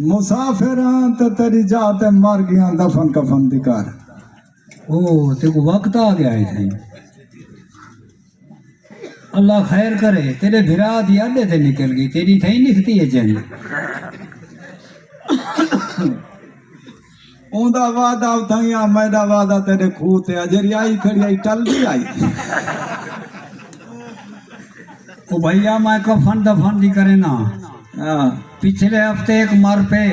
मुसाफिर ते तेरी जात मर गया दफन कफन दिकार। ओ ते को वक्त आ गया है सही। अल्लाह खैर करे, तेरे भिरा दी अड्डे ते निकल गई, तेरी थई निकती है जन। ओंदा वादा उठाइया मैदा वादा तेरे खूह ते अजरी आई खड़ी आई टल भी आई। ओ भैया मैं कफन दफन दी करे ना। हाँ पिछले हफ्ते एक मर पे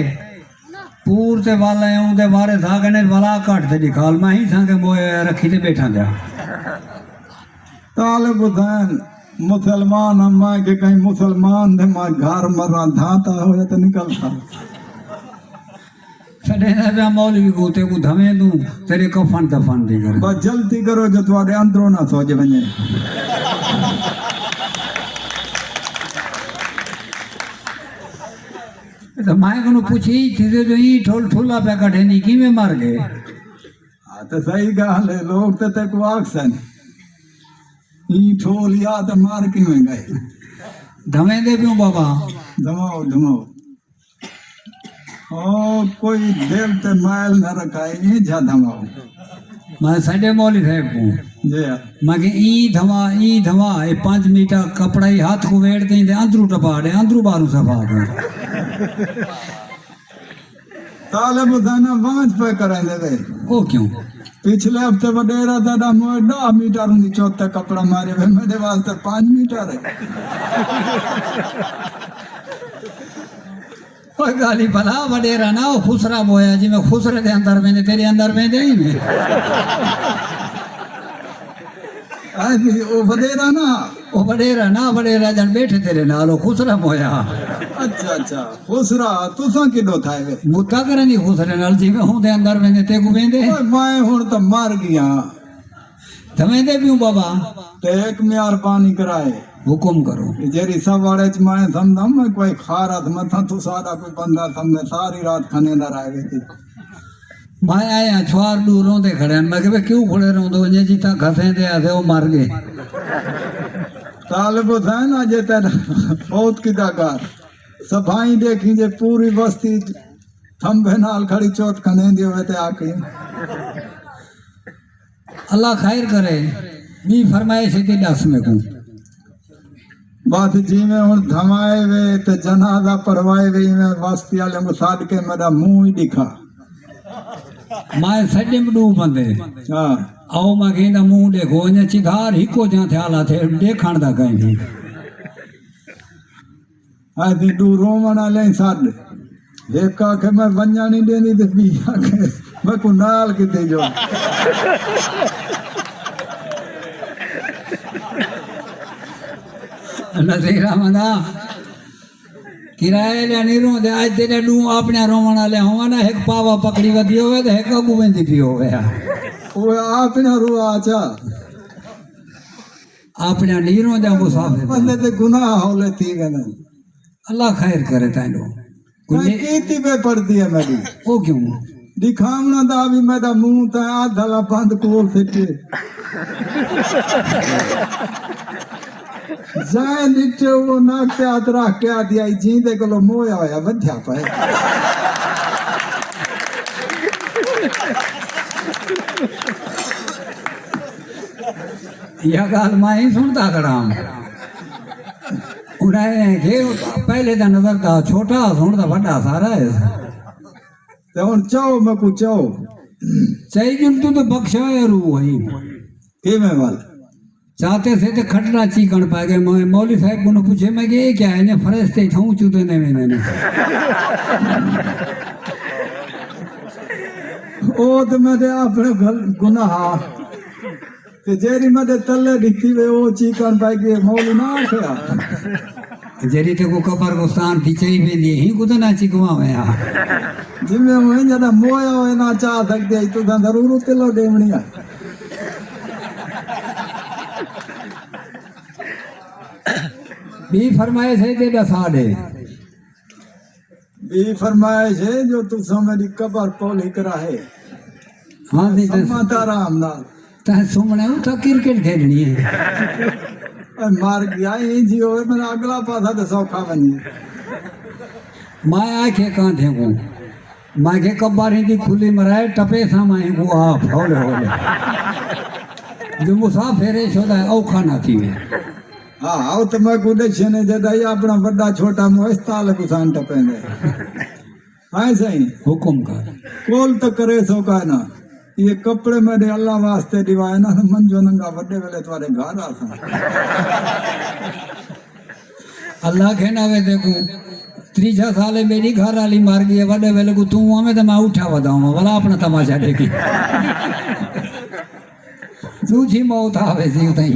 पूर ते वाले उनके बारे धागने वाला काट ते निकाल मैं ही संगे मोए रखी ते बैठा गया। ताले बुधान मुसलमान अम्मा के कहीं मुसलमान दे मां घर मरा धाता हो तो निकलता। सडे ना मौलवी को ते को धमे दूं तेरे कफन दफन दी करे। बस जल्दी करो जो तुम्हारे अंदरों ना सोच बने। तो मैं को पूछी थी जो ई ठोल ठोला पे कटे नी की में मर गए। हाँ तो सही गाल है लोग तो तक वाक्सन ई ठोल याद मार की में गए। धमे दे पियो बाबा धमाओ धमाओ ओ कोई दिल ते मायल न रखाए ये जा धमाओ। मैं सडे मौली साहब को जी मगे ई धमा ये 5 मीटर कपड़ा ही हाथ को वेड़ दे अंदरू टपाड़े अंदरू बारू सफा कर। ताले बुधाना वांच पे करें दे। ओ क्यों पिछले हफ्ते वडेरा दादा मोए 10 मीटर उन्दी चौथा कपड़ा मारे वे मेरे वास्ते 5 मीटर है। ओए गाली भला वडेरा ना ओ खुसरा बोया जी मैं खुसरे दे अंदर में तेरे अंदर में दे ही में। आज ओ वडेरा ना वडेरा जन बैठे तेरे नाल खुसरा बोया। अच्छा अच्छा खुसरा तुसा किडो थाए वे मुद्दा करे नहीं खुसरे नाल जी मैं हूं दे अंदर में ते को वेंदे। ओए मैं हुन तो मर गया धमे दे पियो बाबा ते एक म्यार पानी कराए हुकुम करो। जेरी सवारे च मैं समझम मैं कोई खारा मथा तू सारा कोई बंदा समझे सारी रात खाने दा रह गई थी। मैं आया छुआर दूर रोंदे खड़े मैं के क्यों खड़े रोंदो जे जीता घसे दे आसे वो मर गए। तालिब हुसैन अजे तेरा बहुत किदाकार सफाई देखी जे पूरी बस्ती थंबे नाल खड़ी चौथ खने दी होवे ते आके अल्लाह खैर करे बी फरमाइश थी 10 में को बात जी में हुन धमाए वे ते जनाजा पढ़वाए वे में बस्ती वाले को साद के मेरा मुंह ही दिखा। मैं सडे में डू बंदे हां आओ मैं कहंदा मुंह देखो ने चिधार हिको जा थयाला थे देखण दा कहीं आदि डू रोमना ले साद एक आखे मैं वन्या नहीं देनी ते बी आखे मैं को नाल किते जो। नज़ीरा मना किराए ले नहीं रोंदे आज तेरे डू अपने रोवण वाले होवा ना एक पावा पकड़ी वधी होवे ते एक अगू वेंदी पी होवे वो आपने रुआ चा अपने नहीं रोंदे मुसाफिर बंदे ते गुनाह होले थी गने। अल्लाह खैर करे ताइनो मैं कीती पे पड़ती है मेरी ओ क्यों दिखावना दा भी मेरा मुंह ता आधा बंद कोल फिटे जाए नीचे वो नाक पे हाथ रख के आ दिया जींदे को मोया होया वध्या पाए। यह गाल मैं ही सुनता खड़ा उन्हें के पहले तो नजर था छोटा सुनता बड़ा सारा है ते हुन चाओ मैं को चाओ चाहिए तू तो बख्शा है रू वही के में वाल चाहते से तो खटना चीकण पा गए मैं मौली साहब को पूछे मैं कि ये क्या है ने फरिश्ते थाऊ चूते ने मैंने ओ तो मेरे अपने गुनाह ते जेरी मेरे तल्ले दिखती वे ओ चीकण पा के मौली ना आखया जेरी ते को कबर को स्थान पीछे ही वेंदी ही को तो ना चिकवा में आ जिम्मे में जदा मोया होए ना चाह सकते तो जरूर तेलो देवणी आ। बी फरमाइश है तेरा साढ़े बी फरमाइश है जो तू मेरी कबर पौली करा है। हाँ जी माता राम नाल तह सुमने तो क्रिकेट खेलनी है मार गया ये जी होए मेरा अगला पासा तो सौखा बनी मां आखे कान थे मां खे कबारी थी खुली मराए टपे सां मां को आप हौले हौले जो मुसाफिर छो था औखा ना थी वे हाँ आओ तो मैं कुछ छने जदा ये अपना बड़ा छोटा मुस्ताल कुसान टपेंदे हाँ सही हुकुम कर कोल तो करे सो का ना ये कपड़े मेरे अल्लाह वास्ते दिवाए ना मंजो नंगा बड़े वेले तुम्हारे घर आसा अल्लाह के नावे देखूं 3 साल मेरी घर वाली मार गई है वडे वेले को तू हमें तो मैं उठा वधाऊंगा भला अपना तमाशा देखी तू जी मौत आवे सी उतई